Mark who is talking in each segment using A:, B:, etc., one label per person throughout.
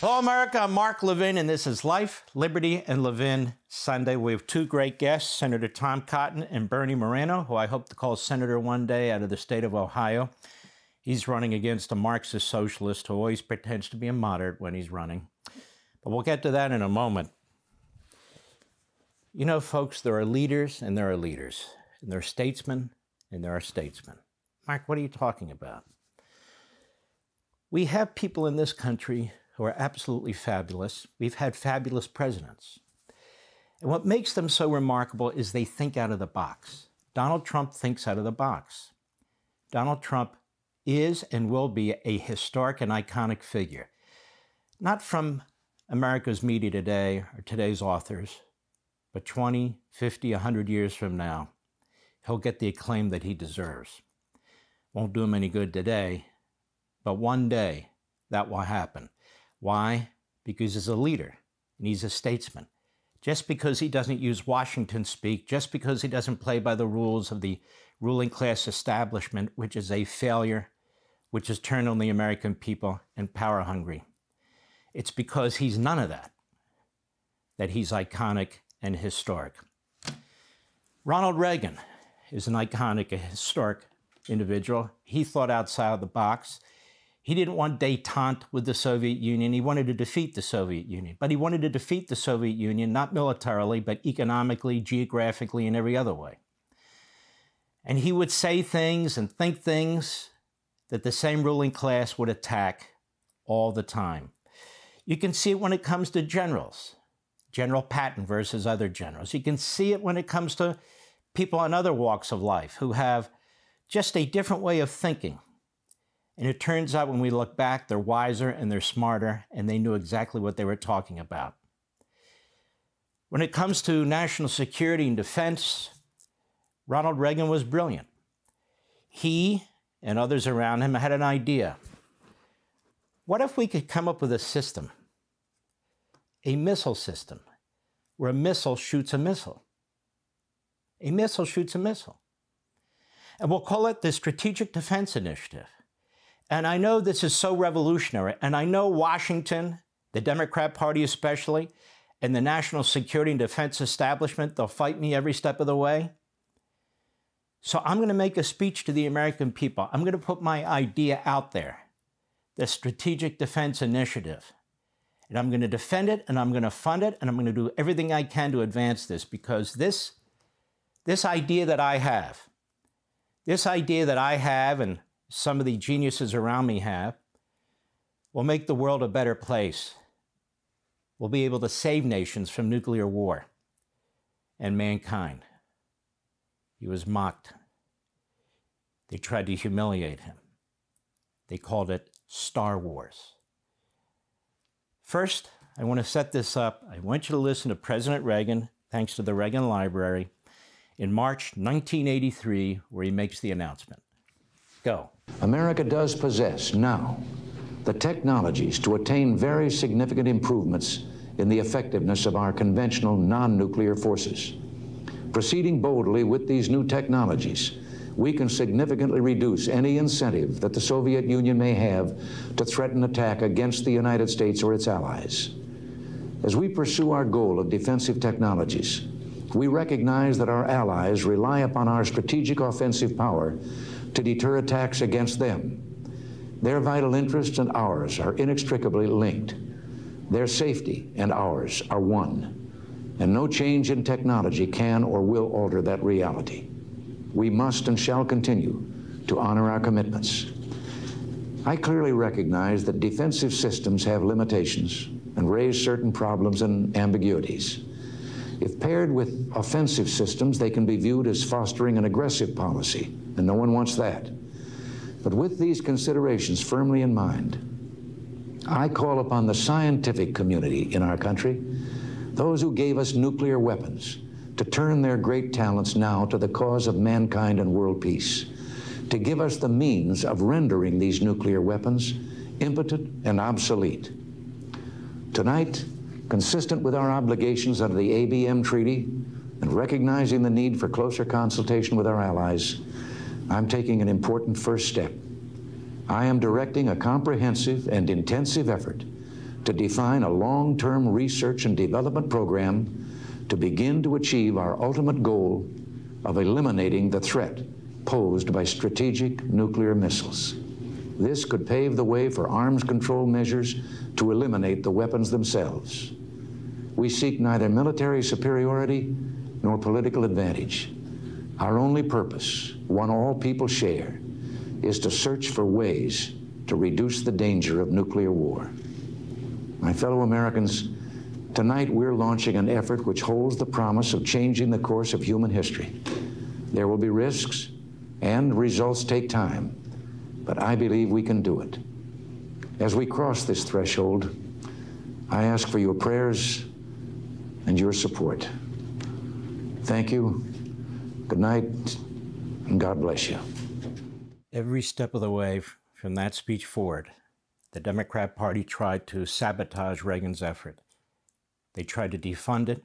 A: Hello, America. I'm Mark Levin, and this is Life, Liberty, and Levin Sunday. We have two great guests, Senator Tom Cotton and Bernie Moreno, who I hope to call senator one day out of the state of Ohio. He's running against a Marxist socialist who always pretends to be a moderate when he's running. But we'll get to that in a moment. You know, folks, there are leaders and there are leaders, and there are statesmen and there are statesmen. Mark, what are you talking about? We have people in this country who are absolutely fabulous. We've had fabulous presidents. And what makes them so remarkable is they think out of the box. Donald Trump thinks out of the box. Donald Trump is and will be a historic and iconic figure, not from America's media today or today's authors, but 20, 50, 100 years from now, he'll get the acclaim that he deserves. Won't do him any good today, but one day that will happen. Why? Because he's a leader and he's a statesman. Just because he doesn't use Washington speak, just because he doesn't play by the rules of the ruling class establishment, which is a failure, which has turned on the American people and power hungry. It's because he's none of that he's iconic and historic. Ronald Reagan is an iconic, a historic individual. He thought outside the box. He didn't want détente with the Soviet Union. He wanted to defeat the Soviet Union. But he wanted to defeat the Soviet Union, not militarily, but economically, geographically, and every other way. And he would say things and think things that the same ruling class would attack all the time. You can see it when it comes to generals, General Patton versus other generals. You can see it when it comes to people in other walks of life who have just a different way of thinking. And it turns out when we look back, they're wiser and they're smarter, and they knew exactly what they were talking about. When it comes to national security and defense, Ronald Reagan was brilliant. He and others around him had an idea. What if we could come up with a system, a missile system, where a missile shoots a missile? A missile shoots a missile. And we'll call it the Strategic Defense Initiative. And I know this is so revolutionary, and I know Washington, the Democrat Party especially, and the national security and defense establishment, they'll fight me every step of the way. So I'm going to make a speech to the American people. I'm going to put my idea out there, the Strategic Defense Initiative. And I'm going to defend it, and I'm going to fund it, and I'm going to do everything I can to advance this, because this idea that I have, and some of the geniuses around me have, will make the world a better place. We'll be able to save nations from nuclear war and mankind. He was mocked. They tried to humiliate him. They called it Star Wars. First, I want to set this up. I want you to listen to President Reagan, thanks to the Reagan Library, in March 1983, where he makes the announcement. Go.
B: America does possess now the technologies to attain very significant improvements in the effectiveness of our conventional non-nuclear forces. Proceeding boldly with these new technologies, we can significantly reduce any incentive that the Soviet Union may have to threaten attack against the United States or its allies. As we pursue our goal of defensive technologies, we recognize that our allies rely upon our strategic offensive power to deter attacks against them. Their vital interests and ours are inextricably linked. Their safety and ours are one, and no change in technology can or will alter that reality. We must and shall continue to honor our commitments. I clearly recognize that defensive systems have limitations and raise certain problems and ambiguities. If paired with offensive systems, they can be viewed as fostering an aggressive policy, and no one wants that. But with these considerations firmly in mind, I call upon the scientific community in our country, those who gave us nuclear weapons, to turn their great talents now to the cause of mankind and world peace, to give us the means of rendering these nuclear weapons impotent and obsolete. Tonight, consistent with our obligations under the ABM Treaty and recognizing the need for closer consultation with our allies, I'm taking an important first step. I am directing a comprehensive and intensive effort to define a long-term research and development program to begin to achieve our ultimate goal of eliminating the threat posed by strategic nuclear missiles. This could pave the way for arms control measures to eliminate the weapons themselves. We seek neither military superiority nor political advantage. Our only purpose, one all people share, is to search for ways to reduce the danger of nuclear war. My fellow Americans, tonight we're launching an effort which holds the promise of changing the course of human history. There will be risks, and results take time, but I believe we can do it. As we cross this threshold, I ask for your prayers and your support. Thank you. Good night, and God bless you.
A: Every step of the way from that speech forward, the Democrat Party tried to sabotage Reagan's effort. They tried to defund it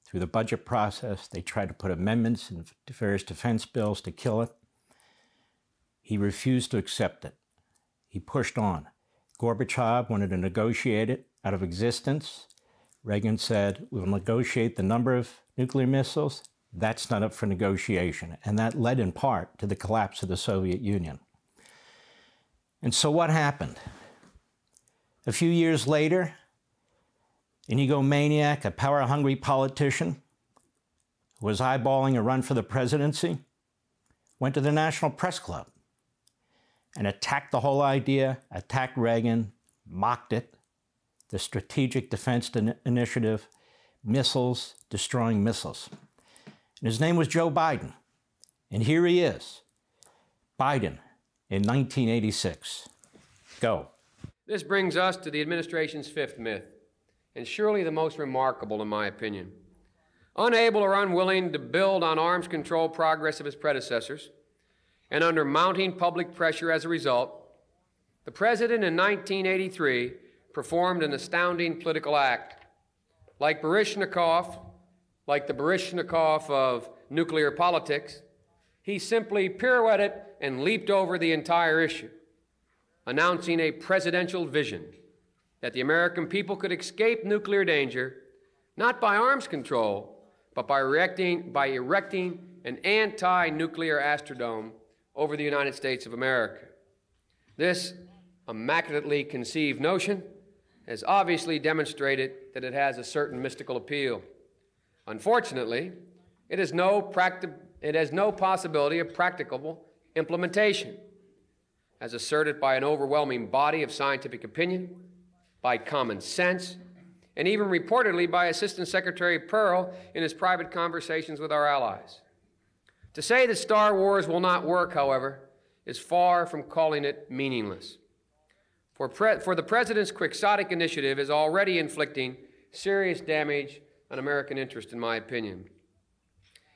A: through the budget process. They tried to put amendments in various defense bills to kill it. He refused to accept it. He pushed on. Gorbachev wanted to negotiate it out of existence. Reagan said, we'll negotiate the number of nuclear missiles. That's not up for negotiation. And that led in part to the collapse of the Soviet Union. And so what happened? A few years later, an egomaniac, a power-hungry politician who was eyeballing a run for the presidency, went to the National Press Club and attacked the whole idea, attacked Reagan, mocked it, the Strategic Defense Initiative, missiles, destroying missiles. And his name was Joe Biden. And here he is, Biden in 1986. Go.
C: This brings us to the administration's fifth myth, and surely the most remarkable in my opinion. Unable or unwilling to build on arms control progress of his predecessors, and under mounting public pressure as a result, the President in 1983 performed an astounding political act. Like the Baryshnikov of nuclear politics, he simply pirouetted and leaped over the entire issue, announcing a presidential vision that the American people could escape nuclear danger, not by arms control, but by erecting an anti-nuclear Astrodome over the United States of America. This immaculately conceived notion has obviously demonstrated that it has a certain mystical appeal. Unfortunately, it has no possibility of practicable implementation, as asserted by an overwhelming body of scientific opinion, by common sense, and even reportedly by Assistant Secretary Pearl in his private conversations with our allies. To say that Star Wars will not work, however, is far from calling it meaningless. For the President's quixotic initiative is already inflicting serious damage on American interest, in my opinion.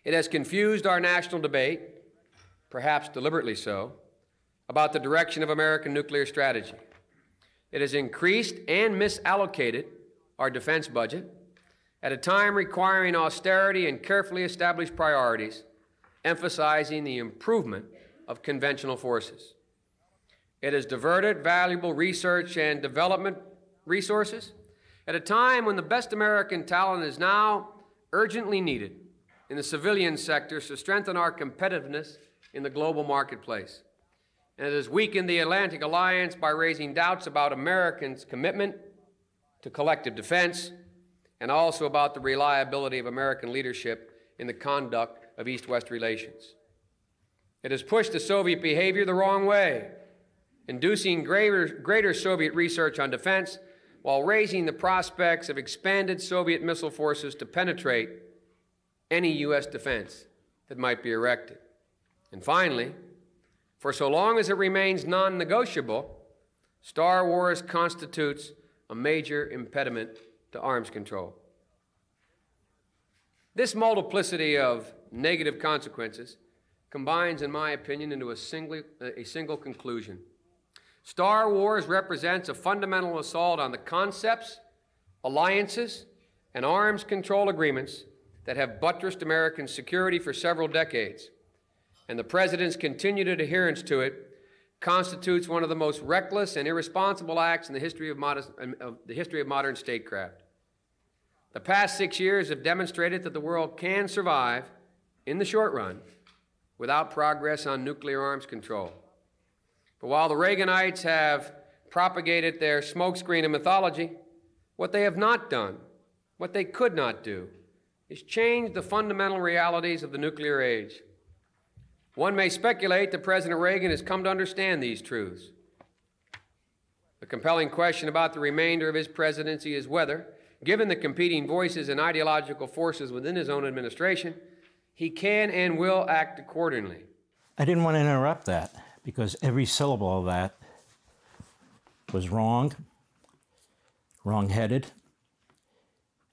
C: It has confused our national debate, perhaps deliberately so, about the direction of American nuclear strategy. It has increased and misallocated our defense budget at a time requiring austerity and carefully established priorities, emphasizing the improvement of conventional forces. It has diverted valuable research and development resources at a time when the best American talent is now urgently needed in the civilian sectors to strengthen our competitiveness in the global marketplace. And it has weakened the Atlantic Alliance by raising doubts about Americans' commitment to collective defense and also about the reliability of American leadership in the conduct of East-West relations. It has pushed the Soviet behavior the wrong way, inducing greater Soviet research on defense while raising the prospects of expanded Soviet missile forces to penetrate any U.S. defense that might be erected. And finally, for so long as it remains non-negotiable, Star Wars constitutes a major impediment to arms control. This multiplicity of negative consequences combines, in my opinion, into a single conclusion. Star Wars represents a fundamental assault on the concepts, alliances, and arms control agreements that have buttressed American security for several decades, and the President's continued adherence to it constitutes one of the most reckless and irresponsible acts in the history of modern statecraft. The past 6 years have demonstrated that the world can survive, in the short run, without progress on nuclear arms control. But while the Reaganites have propagated their smokescreen of mythology, what they have not done, what they could not do, is change the fundamental realities of the nuclear age. One may speculate that President Reagan has come to understand these truths. The compelling question about the remainder of his presidency is whether, given the competing voices and ideological forces within his own administration, he can and will act accordingly.
A: I didn't want to interrupt that because every syllable of that was wrong, wrong-headed.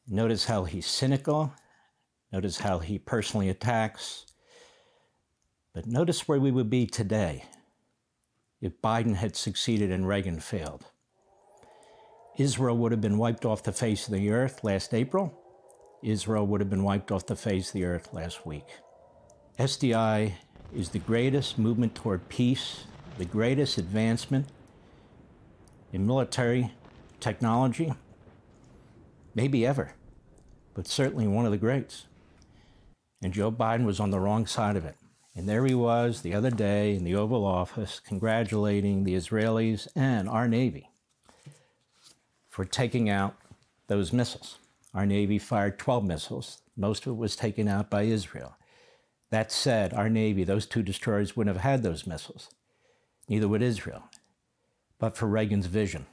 A: Notice how he's cynical. Notice how he personally attacks. But notice where we would be today if Biden had succeeded and Reagan failed. Israel would have been wiped off the face of the earth last April. Israel would have been wiped off the face of the earth last week. SDI is the greatest movement toward peace, the greatest advancement in military technology, maybe ever, but certainly one of the greats. And Joe Biden was on the wrong side of it. And there he was the other day in the Oval Office congratulating the Israelis and our Navy for taking out those missiles. Our Navy fired 12 missiles. Most of it was taken out by Israel. That said, our Navy, those two destroyers, wouldn't have had those missiles. Neither would Israel, but for Reagan's vision.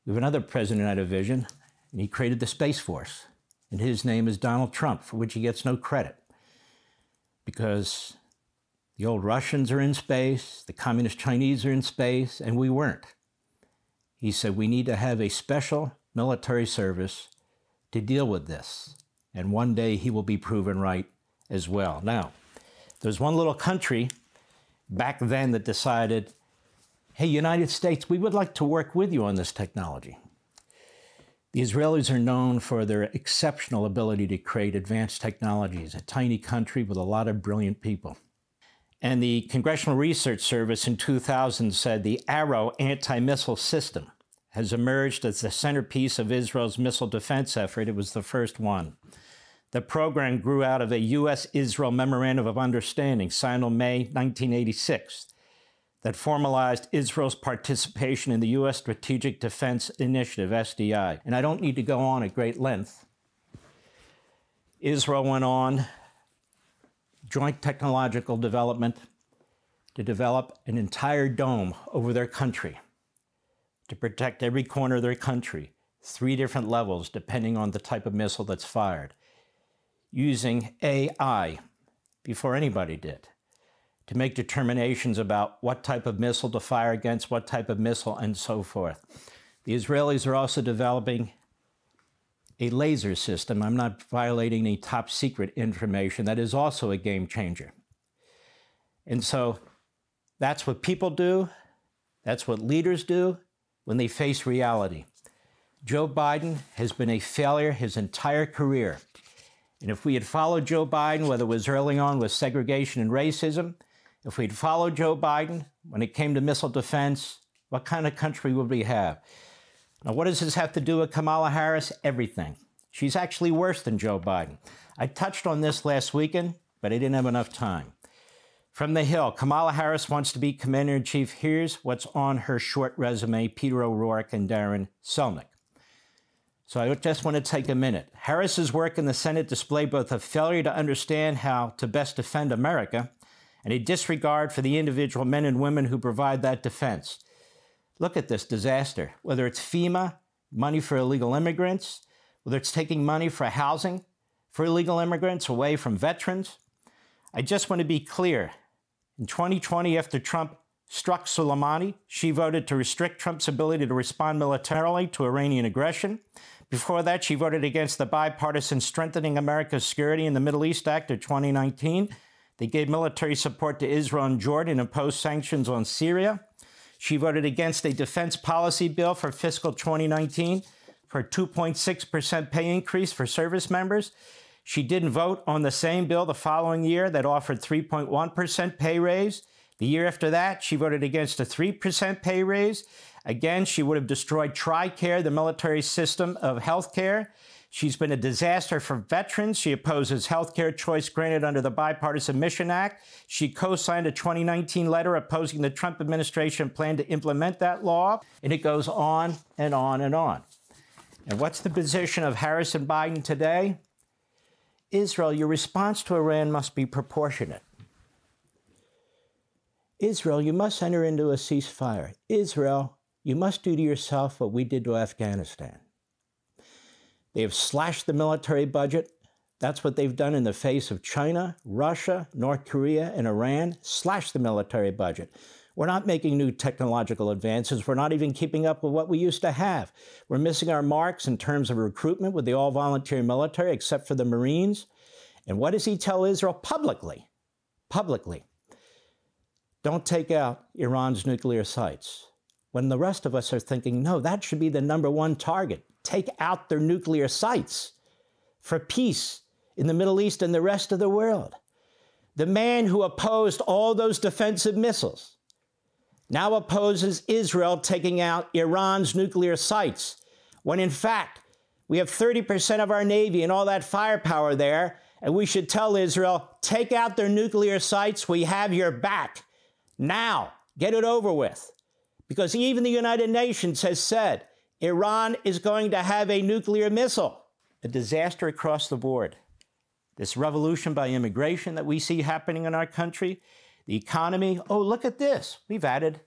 A: We have another president who had a vision, and he created the Space Force. And his name is Donald Trump, for which he gets no credit. Because the old Russians are in space, the communist Chinese are in space, and we weren't. He said we need to have a special military service to deal with this. And one day he will be proven right as well. Now, there's one little country back then that decided, hey, United States, we would like to work with you on this technology. The Israelis are known for their exceptional ability to create advanced technologies, a tiny country with a lot of brilliant people. And the Congressional Research Service in 2000 said the Arrow anti-missile system has emerged as the centerpiece of Israel's missile defense effort. It was the first one. The program grew out of a U.S.-Israel Memorandum of Understanding signed on May 1986 that formalized Israel's participation in the U.S. Strategic Defense Initiative, SDI. And I don't need to go on at great length. Israel went on joint technological development to develop an entire dome over their country to protect every corner of their country, 3 different levels depending on the type of missile that's fired, using AI before anybody did, to make determinations about what type of missile to fire against, what type of missile, and so forth. The Israelis are also developing a laser system. I'm not violating any top secret information. That is also a game changer. And so that's what people do. That's what leaders do when they face reality. Joe Biden has been a failure his entire career. And if we had followed Joe Biden, whether it was early on with segregation and racism, if we'd followed Joe Biden when it came to missile defense, what kind of country would we have? Now, what does this have to do with Kamala Harris? Everything. She's actually worse than Joe Biden. I touched on this last weekend, but I didn't have enough time. From the Hill, Kamala Harris wants to be commander-in-chief. Here's what's on her short resume, Peter O'Rourke and Darren Selnick. So I just want to take a minute. Harris's work in the Senate displayed both a failure to understand how to best defend America and a disregard for the individual men and women who provide that defense. Look at this disaster, whether it's FEMA, money for illegal immigrants, whether it's taking money for housing for illegal immigrants away from veterans. I just want to be clear. In 2020, after Trump struck Soleimani, she voted to restrict Trump's ability to respond militarily to Iranian aggression. Before that, she voted against the bipartisan Strengthening America's Security in the Middle East Act of 2019. They gave military support to Israel and Jordan and imposed sanctions on Syria. She voted against a defense policy bill for fiscal 2019 for a 2.6% pay increase for service members. She didn't vote on the same bill the following year that offered 3.1% pay raise. The year after that, she voted against a 3% pay raise. Again, she would have destroyed TRICARE, the military system of health care. She's been a disaster for veterans. She opposes health care choice granted under the Bipartisan Mission Act. She co-signed a 2019 letter opposing the Trump administration plan to implement that law. And it goes on and on and on. And what's the position of Harris and Biden today? Israel, your response to Iran must be proportionate. Israel, you must enter into a ceasefire. Israel, you must do to yourself what we did to Afghanistan. They have slashed the military budget. That's what they've done in the face of China, Russia, North Korea, and Iran. Slash the military budget. We're not making new technological advances. We're not even keeping up with what we used to have. We're missing our marks in terms of recruitment with the all-volunteer military, except for the Marines. And what does he tell Israel publicly? Publicly. Don't take out Iran's nuclear sites. When the rest of us are thinking, no, that should be the #1 target. Take out their nuclear sites for peace in the Middle East and the rest of the world. The man who opposed all those defensive missiles now opposes Israel taking out Iran's nuclear sites, when in fact, we have 30% of our Navy and all that firepower there, and we should tell Israel, take out their nuclear sites, we have your back. Now, get it over with. Because even the United Nations has said Iran is going to have a nuclear missile. A disaster across the board. This revolution by immigration that we see happening in our country, the economy. Oh, look at this. We've added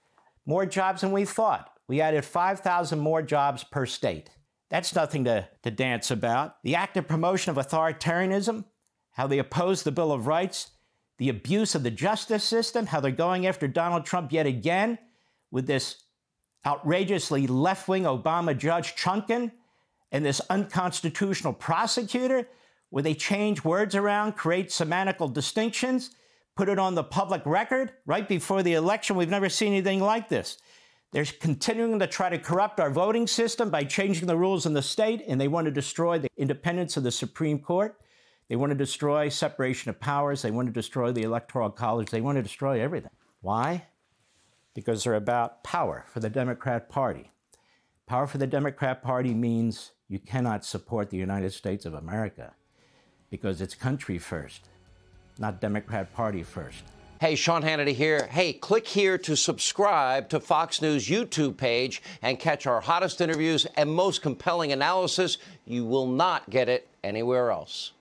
A: more jobs than we thought. We added 5,000 more jobs per state. That's nothing to dance about. The active promotion of authoritarianism, how they oppose the Bill of Rights, the abuse of the justice system, how they're going after Donald Trump yet again with this outrageously left-wing Obama Judge Chunkin and this unconstitutional prosecutor where they change words around, create semantical distinctions, put it on the public record right before the election. We've never seen anything like this. They're continuing to try to corrupt our voting system by changing the rules in the state, and they want to destroy the independence of the Supreme Court. They want to destroy separation of powers. They want to destroy the Electoral College. They want to destroy everything. Why? Because they're about power for the Democrat Party. Power for the Democrat Party means you cannot support the United States of America because it's country first, not Democrat Party first.
D: Hey, Sean Hannity here. Hey, click here to subscribe to Fox News YouTube page and catch our hottest interviews and most compelling analysis. You will not get it anywhere else.